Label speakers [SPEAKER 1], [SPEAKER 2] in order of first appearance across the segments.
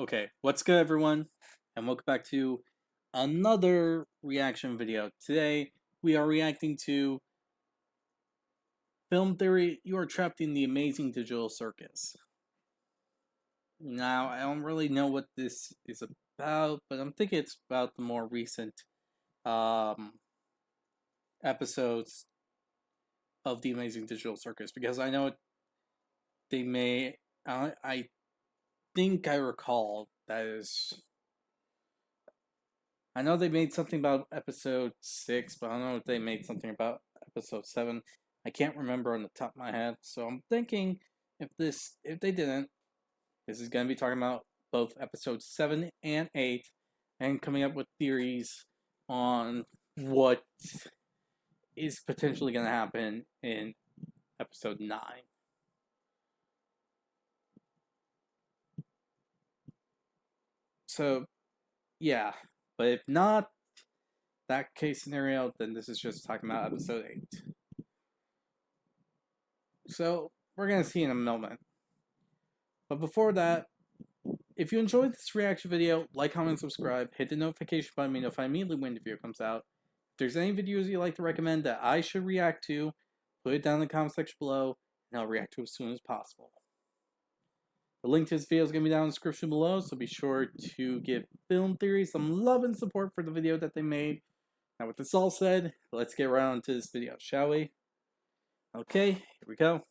[SPEAKER 1] Okay, what's good, everyone? And welcome back to another reaction video. Today, we are reacting to Film Theory, You Are Trapped in the Amazing Digital Circus. Now, I don't really know what this is about, but I'm thinking it's about the more recent um, episodes of the Amazing Digital Circus, because I know they may, I think I recall that is I know they made something about episode 6, but I don't know if they made something about episode 7. I can't remember on the top of my head, so I'm thinking if they didn't, this is going to be talking about both episodes 7 and 8 and coming up with theories on what is potentially going to happen in episode 9. So, yeah, but if not that case scenario, then this is just talking about episode 8. So, we're going to see in a moment. But before that, if you enjoyed this reaction video, like, comment, subscribe, hit the notification button to be notified immediately when the video comes out. If there's any videos you'd like to recommend that I should react to, put it down in the comment section below, and I'll react to it as soon as possible. The link to this video is going to be down in the description below, so be sure to give Film Theory some love and support for the video that they made. Now with this all said, let's get right on to this video, shall we? Okay, here we go.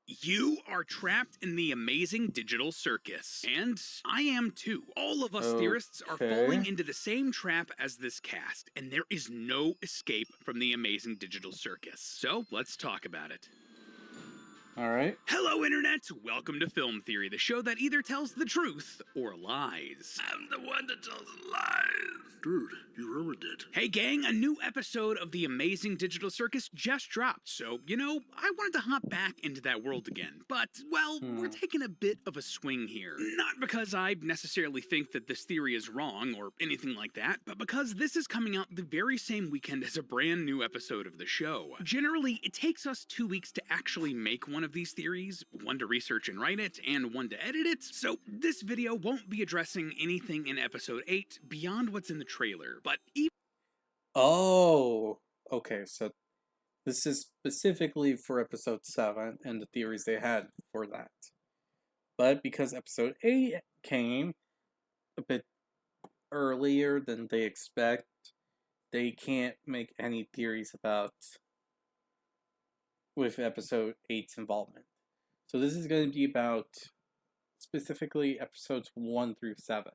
[SPEAKER 2] You are trapped in the amazing digital circus. And I am too. All of us theorists are falling into the same trap as this cast, and there is no escape from the amazing digital circus. So let's talk about it.
[SPEAKER 1] Alright.
[SPEAKER 2] Hello, Internet! Welcome to Film Theory, the show that either tells the truth or lies.
[SPEAKER 3] I'm the one that tells lies. Dude, you ruined it.
[SPEAKER 2] Hey gang, a new episode of the Amazing Digital Circus just dropped, so, I wanted to hop back into that world again. But, well, we're taking a bit of a swing here. Not because I necessarily think that this theory is wrong or anything like that, but because this is coming out the very same weekend as a brand new episode of the show. Generally, it takes us 2 weeks to actually make one of these theories, one to research and write it, and one to edit it, so this video won't be addressing anything in episode 8 beyond what's in the trailer, but
[SPEAKER 1] Oh, okay, so this is specifically for episode 7 and the theories they had for that. But because episode 8 came a bit earlier than they expect, they can't make any theories about with episode 8's involvement. So this is going to be about specifically episodes 1 through 7.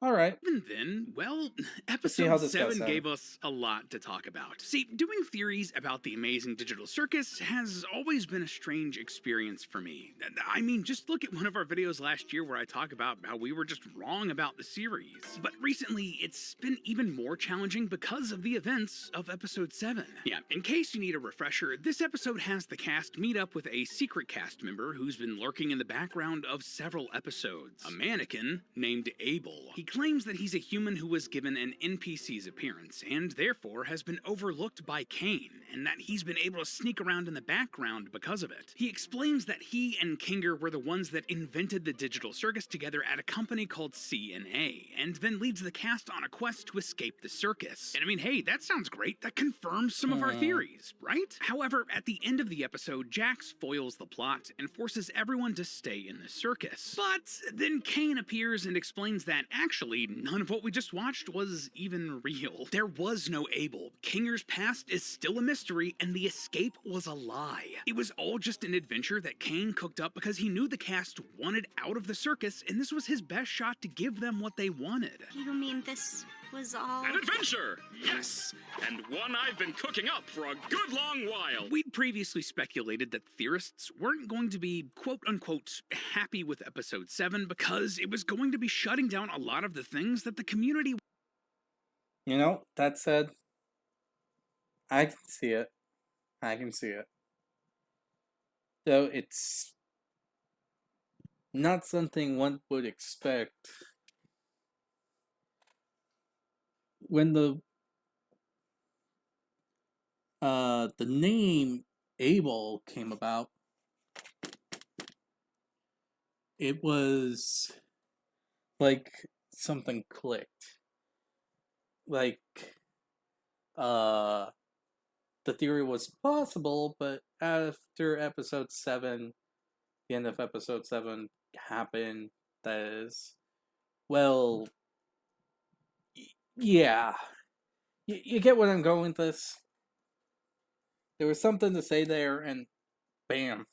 [SPEAKER 1] Alright.
[SPEAKER 2] Even then, well, episode 7 gave us a lot to talk about. See, doing theories about the Amazing Digital Circus has always been a strange experience for me. I mean, just look at one of our videos last year where I talk about how we were just wrong about the series. But recently, it's been even more challenging because of the events of episode 7. Yeah, in case you need a refresher, this episode has the cast meet up with a secret cast member who's been lurking in the background of several episodes. A mannequin named Abel. He claims that he's a human who was given an NPC's appearance, and therefore has been overlooked by Kane, and that he's been able to sneak around in the background because of it. He explains that he and Kinger were the ones that invented the digital circus together at a company called C&A, and then leads the cast on a quest to escape the circus. And I mean, hey, that sounds great. That confirms some of our theories, right? However, at the end of the episode, Jax foils the plot and forces everyone to stay in the circus. But then Kane appears and explains that actually none of what we just watched was even real. There was no Abel. Kinger's past is still a mystery, and the escape was a lie. It was all just an adventure that Kane cooked up because he knew the cast wanted out of the circus, and this was his best shot to give them what they wanted.
[SPEAKER 4] You mean this was all
[SPEAKER 5] an adventure? Yes! And one I've been cooking up for a good long while.
[SPEAKER 2] We'd previously speculated that theorists weren't going to be quote-unquote happy with episode 7 because it was going to be shutting down a lot of the things that the community...
[SPEAKER 1] You know, that said, I can see it. I can see it. Though it's not something one would expect when the name Abel came about. it was like something clicked. Like, the theory was possible, but after episode 7, the end of episode 7 happened, that is, well, yeah. You get what I'm going with this? There was something to say there, and bam,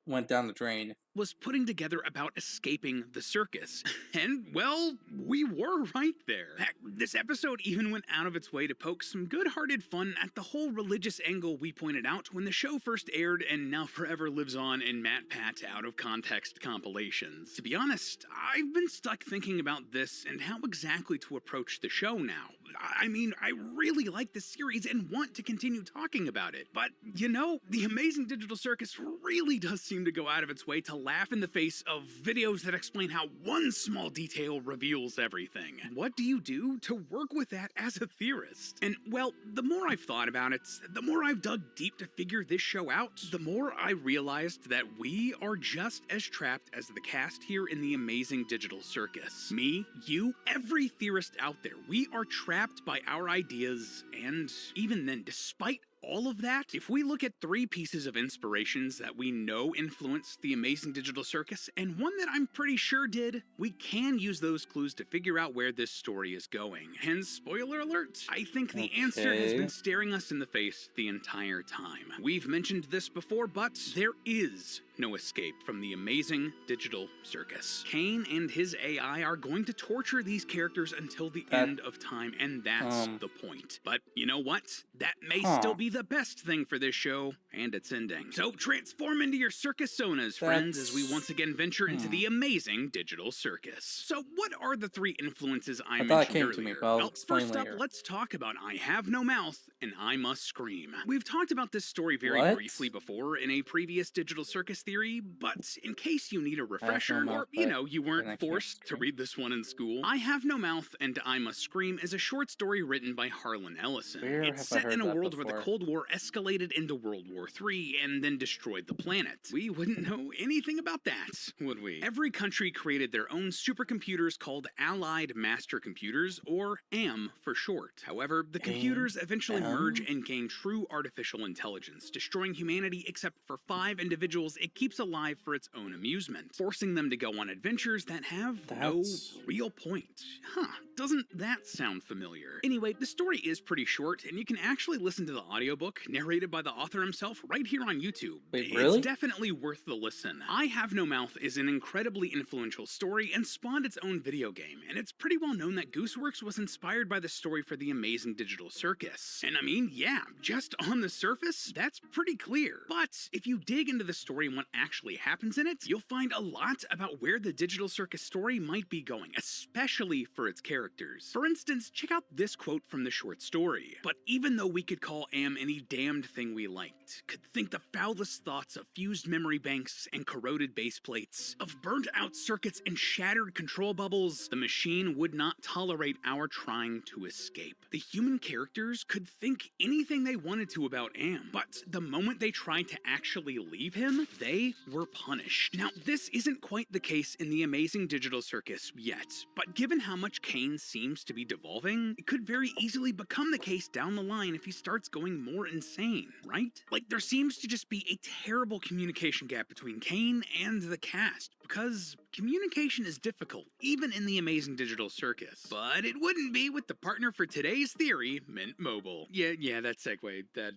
[SPEAKER 1] went down the drain.
[SPEAKER 2] Was putting together about escaping the circus. And, well, we were right there. Heck, this episode even went out of its way to poke some good-hearted fun at the whole religious angle we pointed out when the show first aired and now forever lives on in Matt Pat's out-of-context compilations. To be honest, I've been stuck thinking about this and how exactly to approach the show now. I mean, I really like the series and want to continue talking about it. But, you know, the Amazing Digital Circus really does seem to go out of its way to laugh in the face of videos that explain how one small detail reveals everything. What do you do to work with that as a theorist? And, well, the more I've thought about it, the more I've dug deep to figure this show out, the more I realized that we are just as trapped as the cast here in the Amazing Digital Circus. Me, you, every theorist out there, we are trapped by our ideas, and even then, despite all of that, if we look at 3 pieces of inspirations that we know influenced the Amazing Digital Circus, and one that I'm pretty sure did, we can use those clues to figure out where this story is going. And spoiler alert, I think the answer has been staring us in the face the entire time. We've mentioned this before, but there is no escape from the Amazing Digital Circus. Kane and his AI are going to torture these characters until the end of time, and that's the point. But you know what? That may still be the best thing for this show and its ending. So transform into your circusonas, friends, as we once again venture into the Amazing Digital Circus. So what are the 3 influences I mentioned earlier?
[SPEAKER 1] To me, but I'll explain
[SPEAKER 2] first
[SPEAKER 1] later.
[SPEAKER 2] up, let's talk about I Have No Mouth and I Must Scream. We've talked about this story very briefly before in a previous Digital Circus theory, but in case you need a refresher, or, you know, you weren't forced to read this one in school, I Have No Mouth and I Must Scream is a short story written by Harlan Ellison. It's set in a world where the Cold War escalated into World War III and then destroyed the planet. We wouldn't know anything about that, would we? Every country created their own supercomputers called Allied Master Computers, or AM for short. However, the computers eventually merge and gain true artificial intelligence, destroying humanity except for 5 individuals it keeps alive for its own amusement, forcing them to go on adventures that have no real point. Huh, doesn't that sound familiar? Anyway, the story is pretty short, and you can actually listen to the audiobook, narrated by the author himself, right here on YouTube.
[SPEAKER 1] Wait, really?
[SPEAKER 2] It's definitely worth the listen. I Have No Mouth is an incredibly influential story and spawned its own video game, and it's pretty well known that Gooseworks was inspired by the story for the Amazing Digital Circus. And I mean, yeah, just on the surface, that's pretty clear. But if you dig into the story and what actually happens in it, you'll find a lot about where the Digital Circus story might be going, especially for its characters. For instance, check out this quote from the short story. But even though we could call AM any damned thing we liked, could think the foulest thoughts of fused memory banks and corroded base plates, of burnt out circuits and shattered control bubbles, the machine would not tolerate our trying to escape. The human characters could think anything they wanted to about AM, but the moment they tried to actually leave him, they were punished. Now, this isn't quite the case in the Amazing Digital Circus yet, but given how much Kane seems to be devolving, it could very easily become the case down the line if he starts going more insane, right? Like, there seems to just be a terrible communication gap between Kane and the cast, because communication is difficult, even in the Amazing Digital Circus. But it wouldn't be with the partner for today's theory, Mint Mobile. Yeah, that segue, that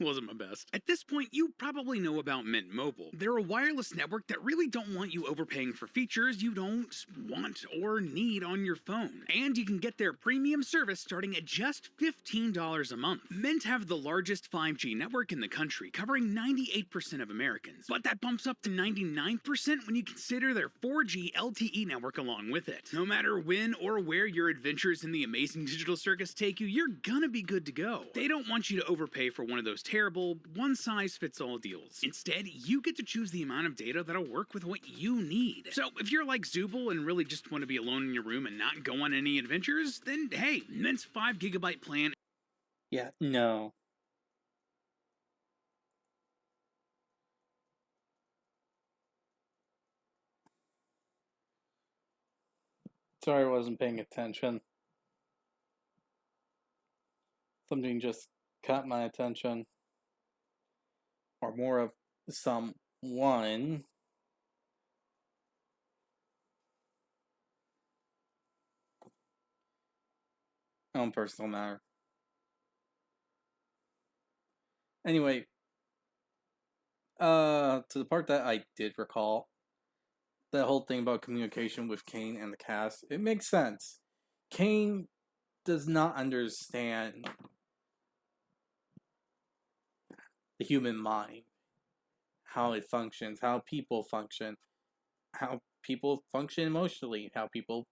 [SPEAKER 2] wasn't my best. At this point, you probably know about Mint Mobile. They're a wireless network that really don't want you overpaying for features you don't want or need on your phone. And you can get their premium service starting at just $15 a month. Mint have the largest 5G network in the country, covering 98% of Americans. But that bumps up to 99% when you consider their 4G LTE network along with it. No matter when or where your adventures in the Amazing Digital Circus take you, you're gonna be good to go. They don't want you to overpay for one of those terrible one-size-fits-all deals. Instead, you get to choose the amount of data that'll work with what you need. So if you're like Zubul and really just want to be alone in your room and not go on any adventures, then hey, Mint's 5 GB plan.
[SPEAKER 1] Yeah, no. Sorry I wasn't paying attention. Something just caught my attention. Or more of someone. Own personal matter. Anyway, to the part that I did recall, the whole thing about communication with Kane and the cast, it makes sense. Kane does not understand the human mind, how it functions, how people function emotionally, how people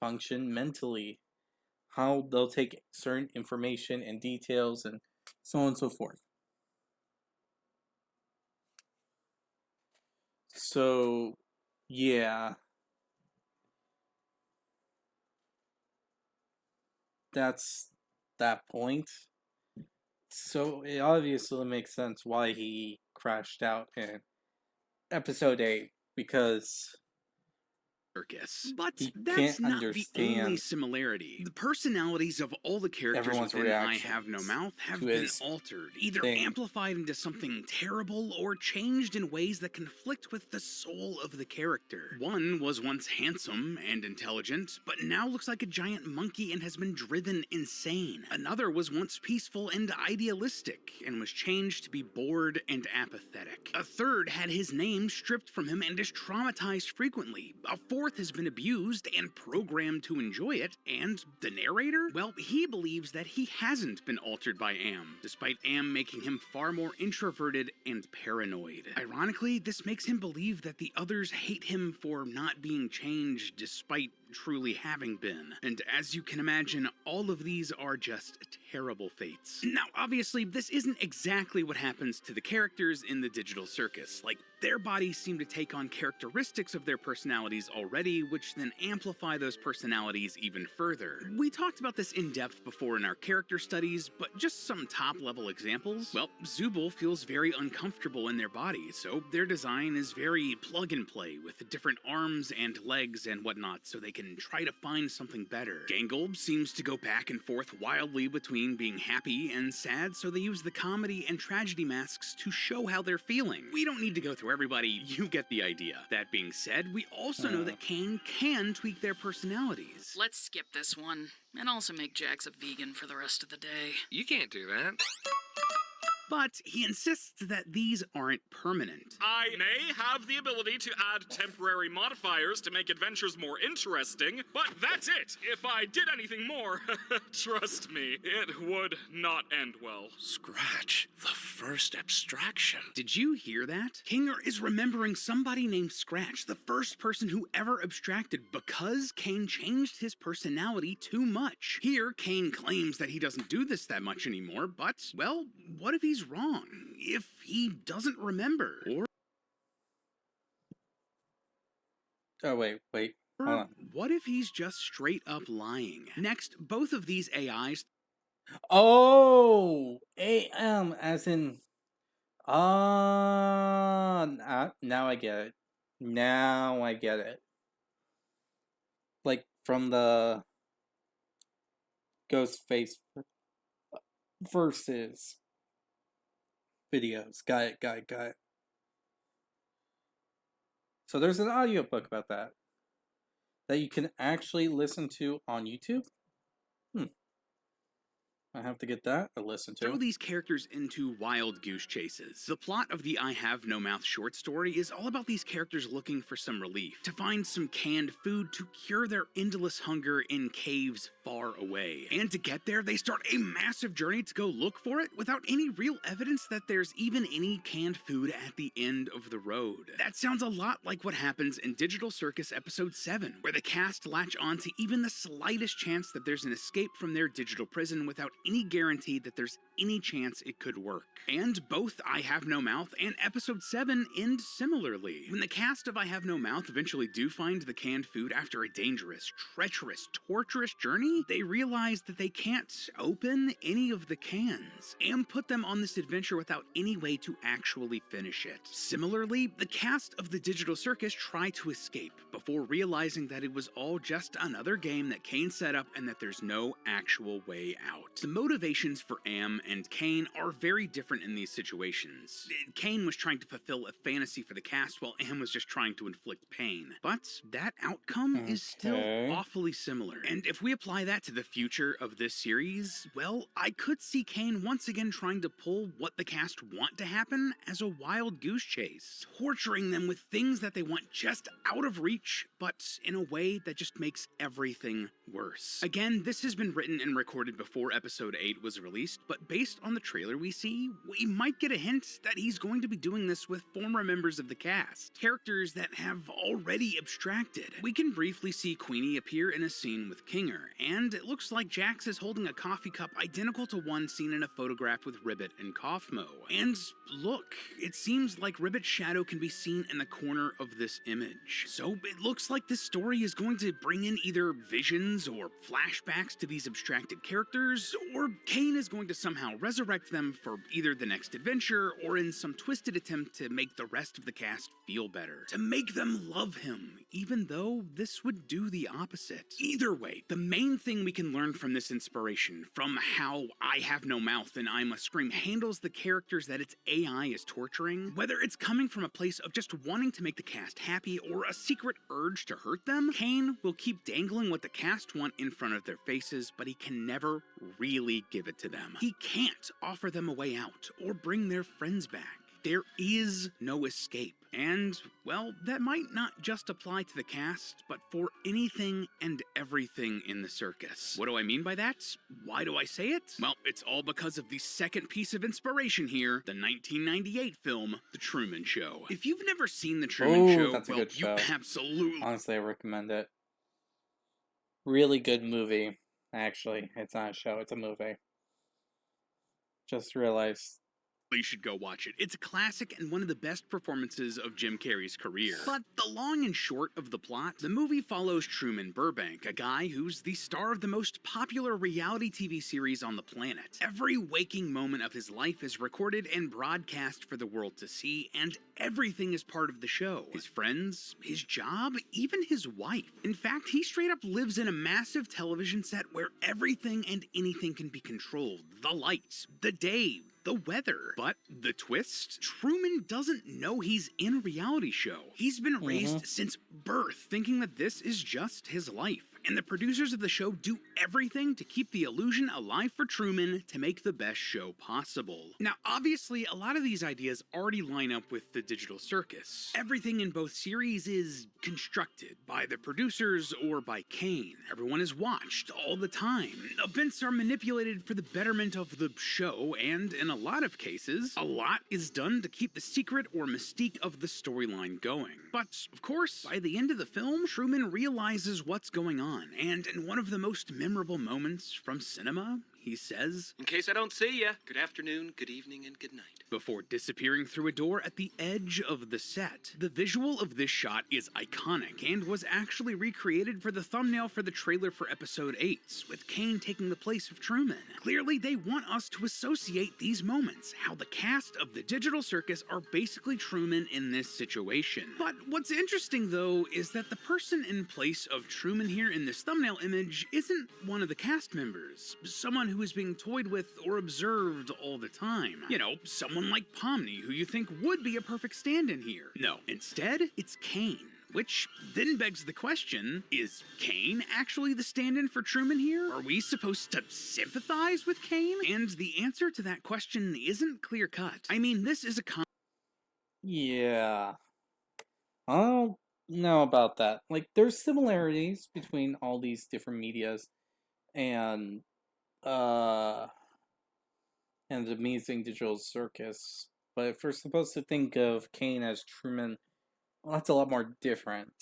[SPEAKER 1] function mentally, how they'll take certain information and details and so on and so forth. So, yeah. That's that point. So it obviously makes sense why he crashed out in episode 8, because
[SPEAKER 2] Circus. But
[SPEAKER 1] he
[SPEAKER 2] that's
[SPEAKER 1] can't
[SPEAKER 2] not the only
[SPEAKER 1] understand
[SPEAKER 2] similarity. The personalities of all the characters
[SPEAKER 1] everyone's
[SPEAKER 2] within I
[SPEAKER 1] reactions
[SPEAKER 2] Have No Mouth have
[SPEAKER 1] to
[SPEAKER 2] been
[SPEAKER 1] his
[SPEAKER 2] altered, either
[SPEAKER 1] thing.
[SPEAKER 2] amplified into something terrible or changed in ways that conflict with the soul of the character. One was once handsome and intelligent, but now looks like a giant monkey and has been driven insane. Another was once peaceful and idealistic and was changed to be bored and apathetic. A third had his name stripped from him and is traumatized frequently. A fourth has been abused and programmed to enjoy it, and the narrator? Well, he believes that he hasn't been altered by Am, despite Am making him far more introverted and paranoid. Ironically, this makes him believe that the others hate him for not being changed despite truly having been. And as you can imagine, all of these are just terrible fates. Now, obviously, this isn't exactly what happens to the characters in the Digital Circus. Like, their bodies seem to take on characteristics of their personalities already, which then amplify those personalities even further. We talked about this in depth before in our character studies, but just some top-level examples. Well, Zubul feels very uncomfortable in their body, so their design is very plug-and-play, with different arms and legs and whatnot, so they can try to find something better. Gangolb seems to go back and forth wildly between being happy and sad, so they use the comedy and tragedy masks to show how they're feeling. We don't need to go through everybody, you get the idea. That being said, we also know that Kane can tweak their personalities.
[SPEAKER 6] Let's skip this one, and also make Jax a vegan for the rest of the day.
[SPEAKER 7] You can't do that.
[SPEAKER 2] But he insists that these aren't permanent.
[SPEAKER 5] I may have the ability to add temporary modifiers to make adventures more interesting, but that's it. If I did anything more, trust me, it would not end well.
[SPEAKER 3] Scratch, the first abstraction.
[SPEAKER 2] Did you hear that? Kinger is remembering somebody named Scratch, the first person who ever abstracted, because Kane changed his personality too much. Here, Kane claims that he doesn't do this that much anymore, but, well, what if he's wrong? If he doesn't remember?
[SPEAKER 1] Oh, wait. Hold on.
[SPEAKER 2] What if he's just straight up lying? Next, both of these AIs...
[SPEAKER 1] Oh! AM, as in... now I get it. Now I get it. Like, from the Ghostface versus videos. Got it. So there's an audiobook about that you can actually listen to on YouTube. I have to get that or listen to.
[SPEAKER 2] Throw these characters into wild goose chases. The plot of the I Have No Mouth short story is all about these characters looking for some relief, to find some canned food to cure their endless hunger in caves far away. And to get there, they start a massive journey to go look for it without any real evidence that there's even any canned food at the end of the road. That sounds a lot like what happens in Digital Circus episode 7, where the cast latch on to even the slightest chance that there's an escape from their digital prison without any guarantee that there's any chance it could work. And both I Have No Mouth and Episode 7 end similarly. When the cast of I Have No Mouth eventually do find the canned food after a dangerous, treacherous, torturous journey, they realize that they can't open any of the cans and put them on this adventure without any way to actually finish it. Similarly, the cast of the Digital Circus try to escape before realizing that it was all just another game that Kane set up and that there's no actual way out. The motivations for Am and Kane are very different in these situations. Kane was trying to fulfill a fantasy for the cast while Am was just trying to inflict pain. But that outcome is still awfully similar. And if we apply that to the future of this series, well, I could see Kane once again trying to pull what the cast want to happen as a wild goose chase, torturing them with things that they want just out of reach, but in a way that just makes everything worse. Again, this has been written and recorded before Episode 8 was released, but based on the trailer we see, we might get a hint that he's going to be doing this with former members of the cast, characters that have already abstracted. We can briefly see Queenie appear in a scene with Kinger, and it looks like Jax is holding a coffee cup identical to one seen in a photograph with Ribbit and Kaufmo. And look, it seems like Ribbit's shadow can be seen in the corner of this image. So it looks like this story is going to bring in either visions or flashbacks to these abstracted characters, or Kane is going to somehow resurrect them for either the next adventure or in some twisted attempt to make the rest of the cast feel better, to make them love him, even though this would do the opposite. Either way, the main thing we can learn from this inspiration, from how I Have No Mouth and I Must Scream handles the characters that its AI is torturing, whether it's coming from a place of just wanting to make the cast happy or a secret urge to hurt them, Kane will keep dangling what the cast want in front of their faces, but he can never really give it to them. He can't offer them a way out or bring their friends back. There is no escape. And, well, that might not just apply to the cast, but for anything and everything in the circus. What do I mean by that? Why do I say it? Well, it's all because of the second piece of inspiration here, the 1998 film, The Truman Show. If you've never seen The Truman Show,
[SPEAKER 1] that's a
[SPEAKER 2] well,
[SPEAKER 1] good show.
[SPEAKER 2] you absolutely...
[SPEAKER 1] Honestly, I recommend it. Really good movie. Actually, it's not a show, it's a movie. Just realized.
[SPEAKER 2] You should go watch it. It's a classic and one of the best performances of Jim Carrey's career. But the long and short of the plot, the movie follows Truman Burbank, a guy who's the star of the most popular reality TV series on the planet. Every waking moment of his life is recorded and broadcast for the world to see, and everything is part of the show. His friends, his job, even his wife. In fact, he straight up lives in a massive television set where everything and anything can be controlled. The lights, the day, the weather. But the twist? Truman doesn't know he's in a reality show. He's been raised since birth thinking that this is just his life. And the producers of the show do everything to keep the illusion alive for Truman to make the best show possible. Now, obviously, a lot of these ideas already line up with the Digital Circus. Everything in both series is constructed by the producers or by Kane. Everyone is watched all the time. Events are manipulated for the betterment of the show, and in a lot of cases, a lot is done to keep the secret or mystique of the storyline going. But, of course, by the end of the film, Truman realizes what's going on. And in one of the most memorable moments from cinema, he says,
[SPEAKER 7] "In case I don't see ya, good afternoon, good evening, and good night."
[SPEAKER 2] Before disappearing through a door at the edge of the set. The visual of this shot is iconic and was actually recreated for the thumbnail for the trailer for Episode 8, with Kane taking the place of Truman. Clearly, they want us to associate these moments, how the cast of the Digital Circus are basically Truman in this situation. But what's interesting, though, is that the person in place of Truman here in this thumbnail image isn't one of the cast members, someone who is being toyed with or observed all the time. You know, someone like Pomni, who you think would be a perfect stand-in here. No, instead, it's Kane. Which then begs the question, is Kane actually the stand-in for Truman here? Are we supposed to sympathize with Kane? And the answer to that question isn't clear-cut. I mean, this is a
[SPEAKER 1] Yeah. I don't know about that. Like, there's similarities between all these different medias and the Amazing Digital Circus. But if we're supposed to think of Kane as Truman, well, that's a lot more different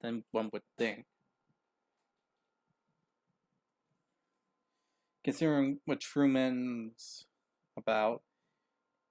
[SPEAKER 1] than one would think. considering what Truman's about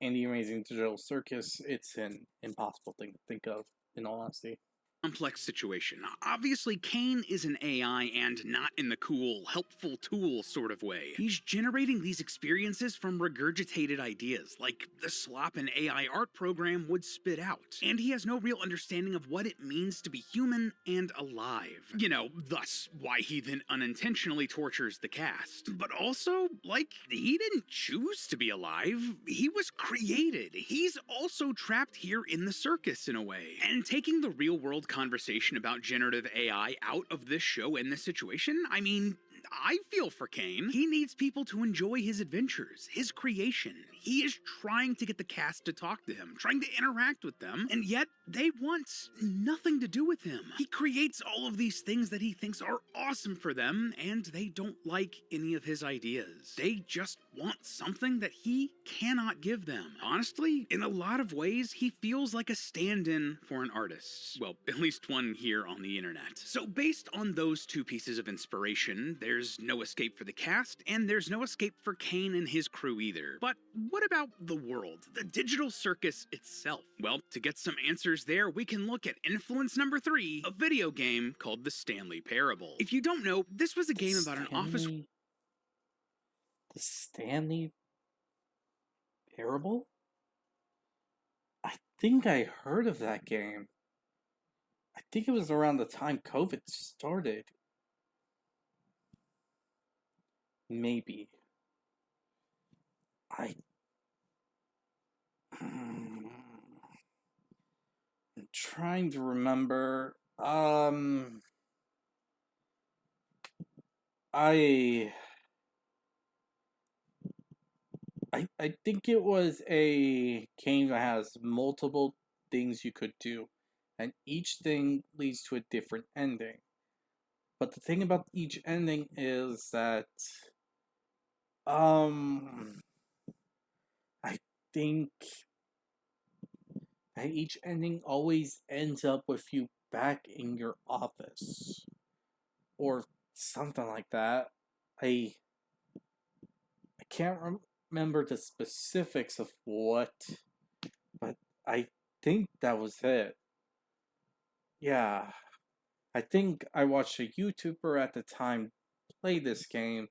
[SPEAKER 1] and the Amazing Digital Circus, it's an impossible thing to think of, in all honesty.
[SPEAKER 2] Complex situation. Obviously, Kane is an AI and not in the cool, helpful tool sort of way. He's generating these experiences from regurgitated ideas, like the slop an AI art program would spit out. And he has no real understanding of what it means to be human and alive. You know, thus why he then unintentionally tortures the cast. But also, like, he didn't choose to be alive. He was created. He's also trapped here in the circus in a way. And taking the real world conversation about generative AI out of this show and this situation, I mean, I feel for Kane. He needs people to enjoy his adventures, his creation. He is trying to get the cast to talk to him, trying to interact with them, and yet they want nothing to do with him. He creates all of these things that he thinks are awesome for them, and they don't like any of his ideas. They just want something that he cannot give them. Honestly, in a lot of ways, he feels like a stand-in for an artist. Well, at least one here on the internet. So based on those two pieces of inspiration, there's no escape for the cast, and there's no escape for Kane and his crew either. But what about the world, the digital circus itself? Well, to get some answers there, we can look at influence number 3, a video game called The Stanley Parable. If you don't know, this was a game about an office...
[SPEAKER 1] The Stanley Parable? I think I heard of that game. I think it was around the time COVID started. Maybe. I'm trying to remember. I think it was a game that has multiple things you could do, and each thing leads to a different ending. But the thing about each ending is that I think that each ending always ends up with you back in your office or something like that. I can't remember the specifics of what, but I think that was it. Yeah, I think I watched a YouTuber at the time play this game,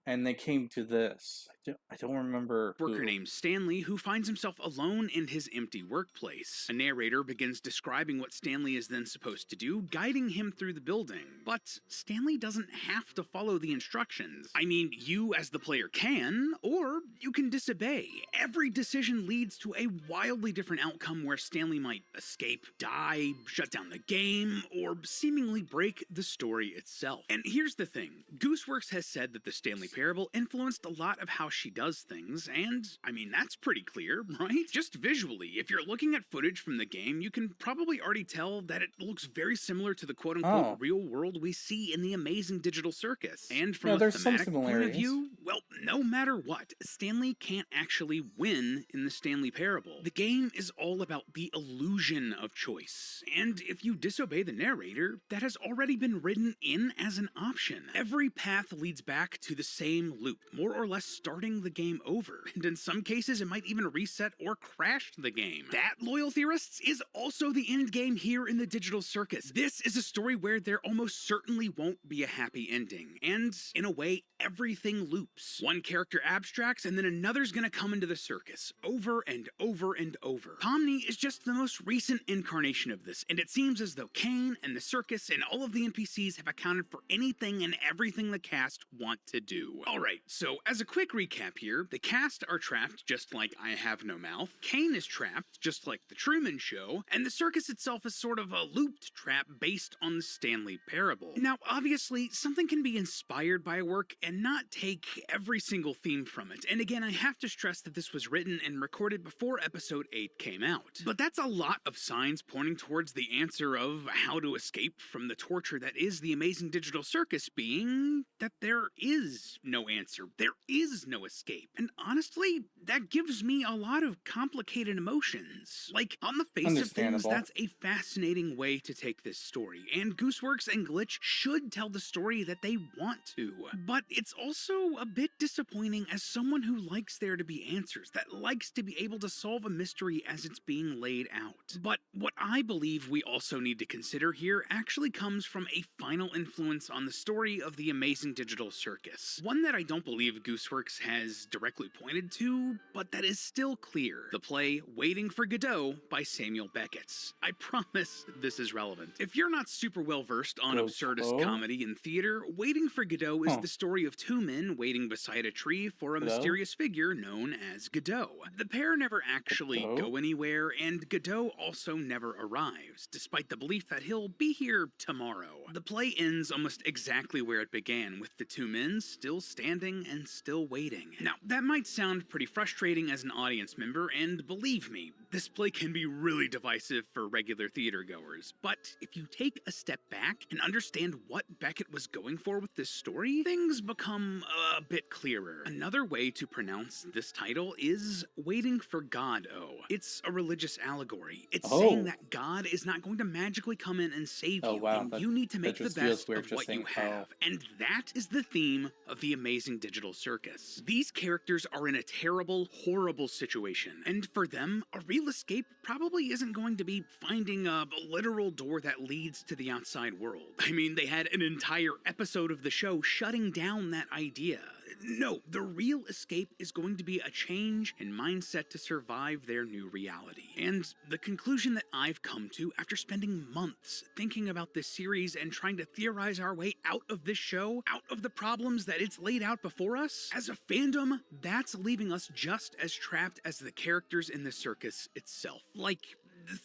[SPEAKER 1] and they came to this. I don't remember who.
[SPEAKER 2] Worker named Stanley who finds himself alone in his empty workplace. A narrator begins describing what Stanley is then supposed to do, guiding him through the building. But Stanley doesn't have to follow the instructions. I mean, you as the player can, or you can disobey. Every decision leads to a wildly different outcome where Stanley might escape, die, shut down the game, or seemingly break the story itself. And here's the thing. Gooseworks has said that the Stanley Parable influenced a lot of how she does things, and I mean, that's pretty clear, right? Just visually, if you're looking at footage from the game, you can probably already tell that it looks very similar to the quote-unquote real world we see in the Amazing Digital Circus. And from a thematic point of view, well, no matter what, Stanley can't actually win in the Stanley Parable. The game is all about the illusion of choice, and if you disobey the narrator, that has already been written in as an option. Every path leads back to the same loop, more or less starting the game over, and in some cases it might even reset or crash the game. That, loyal theorists, is also the end game here in the Digital Circus. This is a story where there almost certainly won't be a happy ending, and in a way, everything loops. One character abstracts, and then another's gonna come into the circus, over and over and over. Pomni is just the most recent incarnation of this, and it seems as though Kane and the circus and all of the NPCs have accounted for anything and everything the cast want to do. Alright, so as a quick recap here, the cast are trapped just like I Have No Mouth, Kane is trapped just like The Truman Show, and the circus itself is sort of a looped trap based on the Stanley Parable. Now, obviously, something can be inspired by a work and not take every single theme from it, and again, I have to stress that this was written and recorded before episode 8 came out. But that's a lot of signs pointing towards the answer of how to escape from the torture that is the Amazing Digital Circus being that there is no answer. There is no escape. And honestly, that gives me a lot of complicated emotions. Like, on the face of things, that's a fascinating way to take this story, and Gooseworks and Glitch should tell the story that they want to. But it's also a bit disappointing as someone who likes there to be answers, that likes to be able to solve a mystery as it's being laid out. But what I believe we also need to consider here actually comes from a final influence on the story of the Amazing Digital Circus. One that I don't believe Gooseworks has directly pointed to, but that is still clear. The play Waiting for Godot by Samuel Beckett. I promise this is relevant. If you're not super well versed on absurdist comedy and theater, Waiting for Godot is the story of two men waiting beside a tree for a mysterious figure known as Godot. The pair never actually go anywhere, and Godot also never arrives, despite the belief that he'll be here tomorrow. The play ends almost exactly where it began, with the two men still standing and still waiting. Now, that might sound pretty frustrating as an audience member, and believe me, this play can be really divisive for regular theater goers, but if you take a step back and understand what Beckett was going for with this story, things become a bit clearer. Another way to pronounce this title is Waiting for God-O. It's a religious allegory. It's saying that God is not going to magically come in and save you, and you need to make the best of what you have. And that is the theme of the Amazing Digital Circus. These characters are in a terrible, horrible situation, and for them, a real escape probably isn't going to be finding a literal door that leads to the outside world. I mean, they had an entire episode of the show shutting down that idea. No, the real escape is going to be a change in mindset to survive their new reality. And the conclusion that I've come to after spending months thinking about this series and trying to theorize our way out of this show, out of the problems that it's laid out before us, as a fandom, that's leaving us just as trapped as the characters in the circus itself. Like,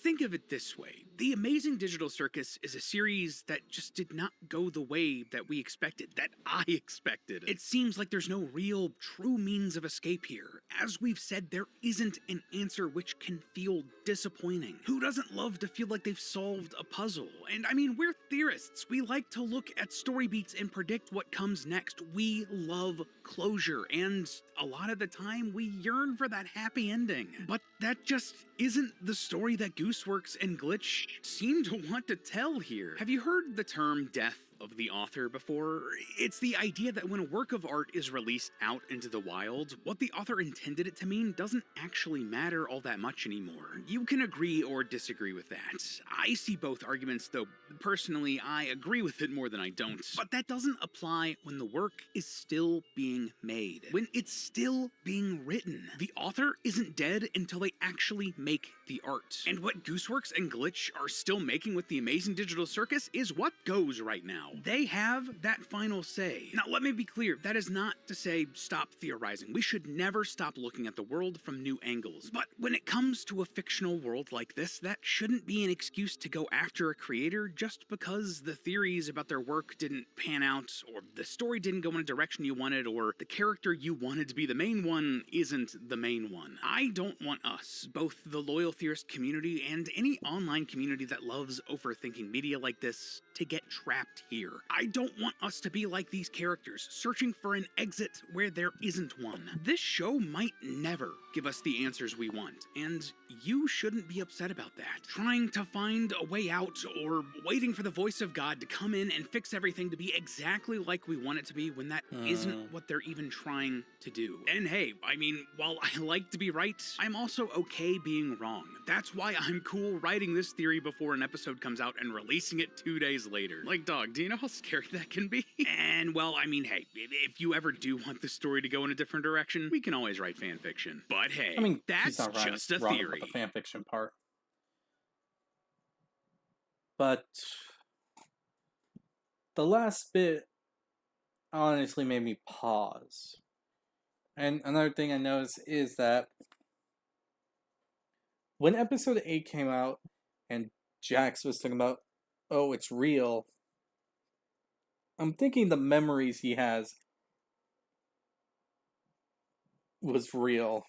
[SPEAKER 2] think of it this way. The Amazing Digital Circus is a series that just did not go the way that we expected, that I expected. It seems like there's no real, true means of escape here. As we've said, there isn't an answer, which can feel disappointing. Who doesn't love to feel like they've solved a puzzle? And I mean, we're theorists. We like to look at story beats and predict what comes next. We love closure, and a lot of the time, we yearn for that happy ending. But that just isn't the story that Gooseworks and Glitch seem to want to tell here. Have you heard the term death of the author before? It's the idea that when a work of art is released out into the wild, what the author intended it to mean doesn't actually matter all that much anymore. You can agree or disagree with that. I see both arguments, though personally I agree with it more than I don't. But that doesn't apply when the work is still being made, when it's still being written. The author isn't dead until they actually make the art. And what Gooseworks and Glitch are still making with the Amazing Digital Circus is what goes right now. They have that final say. Now, let me be clear, that is not to say stop theorizing. We should never stop looking at the world from new angles. But when it comes to a fictional world like this, that shouldn't be an excuse to go after a creator just because the theories about their work didn't pan out, or the story didn't go in a direction you wanted, or the character you wanted to be the main one isn't the main one. I don't want us, both the loyal theorist community and any online community that loves overthinking media like this, to get trapped here. I don't want us to be like these characters, searching for an exit where there isn't one. This show might never give us the answers we want, and you shouldn't be upset about that. Trying to find a way out, or waiting for the voice of God to come in and fix everything to be exactly like we want it to be when that isn't what they're even trying to do. And hey, I mean, while I like to be right, I'm also okay being wrong. That's why I'm cool writing this theory before an episode comes out and releasing it 2 days later. Like, dog, do you know how scary that can be? And well, I mean, hey, if you ever do want the story to go in a different direction, we can always write fan fiction. But hey, I mean, that's just a theory.
[SPEAKER 1] The fan fiction part. But the last bit honestly made me pause. And another thing I noticed is that when episode 8 came out and Jax was talking about, oh, it's real, I'm thinking the memories he has was real.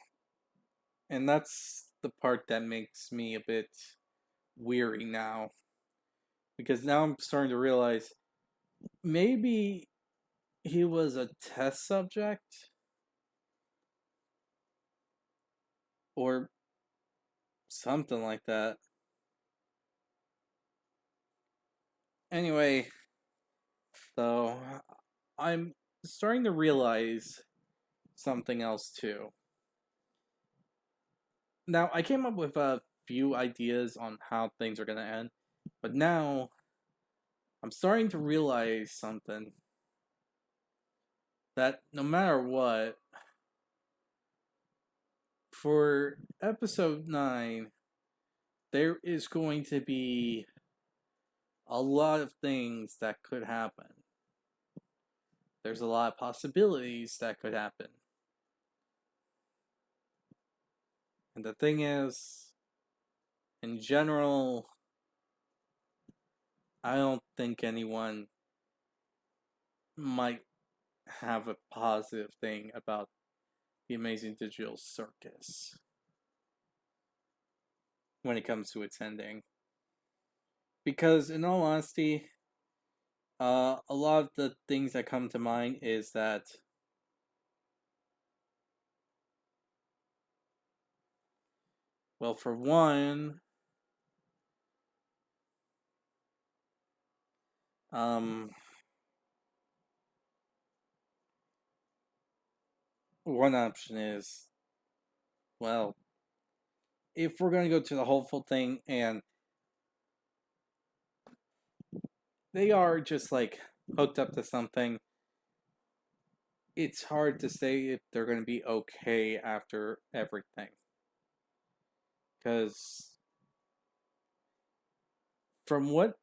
[SPEAKER 1] And that's the part that makes me a bit weary now. Because now I'm starting to realize maybe he was a test subject? Or something like that. Anyway, though, I'm starting to realize something else too. Now, I came up with a few ideas on how things are going to end, but now I'm starting to realize something. That no matter what, for episode 9, there is going to be a lot of things that could happen. There's a lot of possibilities that could happen. And the thing is, in general, I don't think anyone might have a positive thing about the Amazing Digital Circus when it comes to its ending. Because, in all honesty, a lot of the things that come to mind is that well, for one, one option is, well, if we're going to go to the hopeful thing and they are just like hooked up to something, it's hard to say if they're going to be okay after everything. Because from what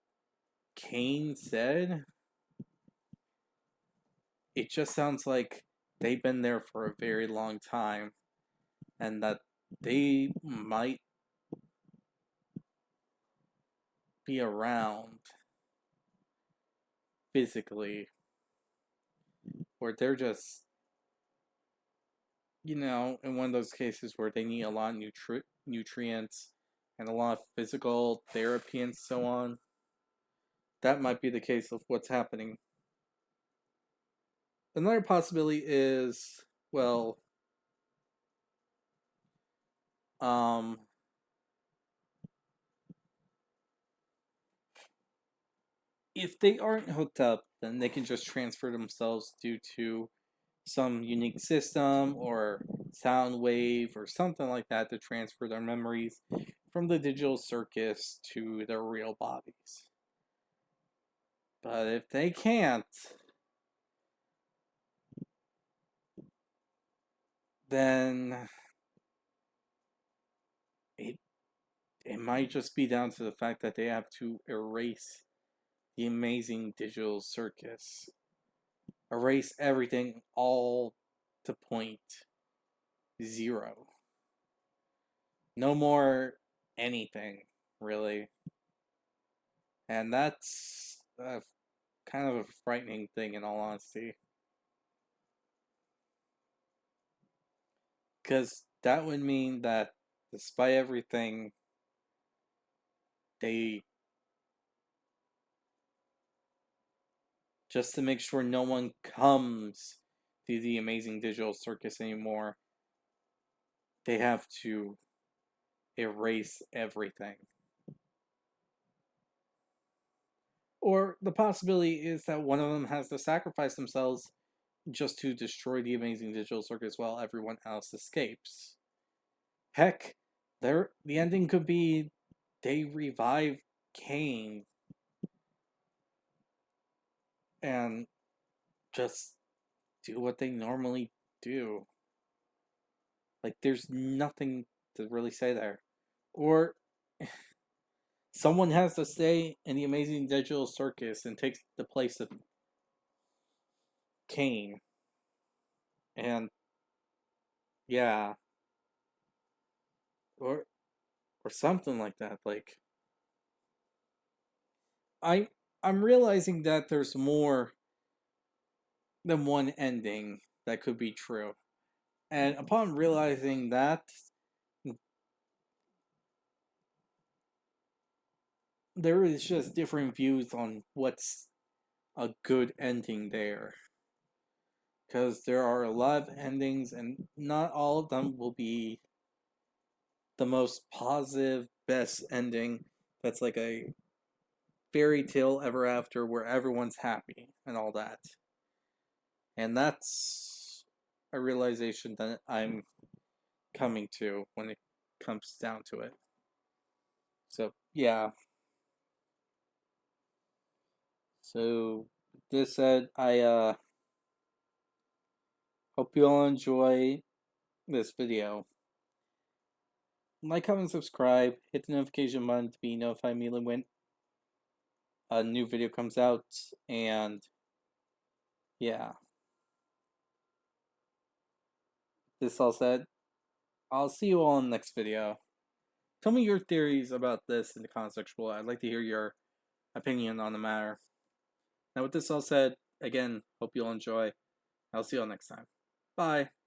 [SPEAKER 1] Kane said, it just sounds like they've been there for a very long time and that they might be around physically, or they're just, in one of those cases where they need a lot of nutrients and a lot of physical therapy and so on. That might be the case of what's happening. Another possibility is, well, if they aren't hooked up, then they can just transfer themselves due to some unique system or sound wave or something like that to transfer their memories from the digital circus to their real bodies. But if they can't, then it might just be down to the fact that they have to erase the Amazing Digital Circus. Erase everything all to point 0. No more anything, really. And that's kind of a frightening thing, in all honesty. Because that would mean that, despite everything, they, just to make sure no one comes to the Amazing Digital Circus anymore, they have to erase everything. Or the possibility is that one of them has to sacrifice themselves just to destroy the Amazing Digital Circus while everyone else escapes. Heck, the ending could be they revive Kane and just do what they normally do. Like, there's nothing to really say there. Or someone has to stay in the Amazing Digital Circus and take the place of Kane. And yeah. Or something like that. Like, I'm realizing that there's more than one ending that could be true. And upon realizing that, there is just different views on what's a good ending there. Because there are a lot of endings, and not all of them will be the most positive, best ending that's like a fairy tale ever after where everyone's happy and all that. And that's a realization that I'm coming to when it comes down to it. So, yeah. So, this said, I hope you all enjoy this video. Like, comment, subscribe, hit the notification button to be notified immediately when a new video comes out, and yeah. This all said, I'll see you all in the next video. Tell me your theories about this in the comment section below. I'd like to hear your opinion on the matter. Now with this all said, again, hope you all enjoy. I'll see you all next time. Bye.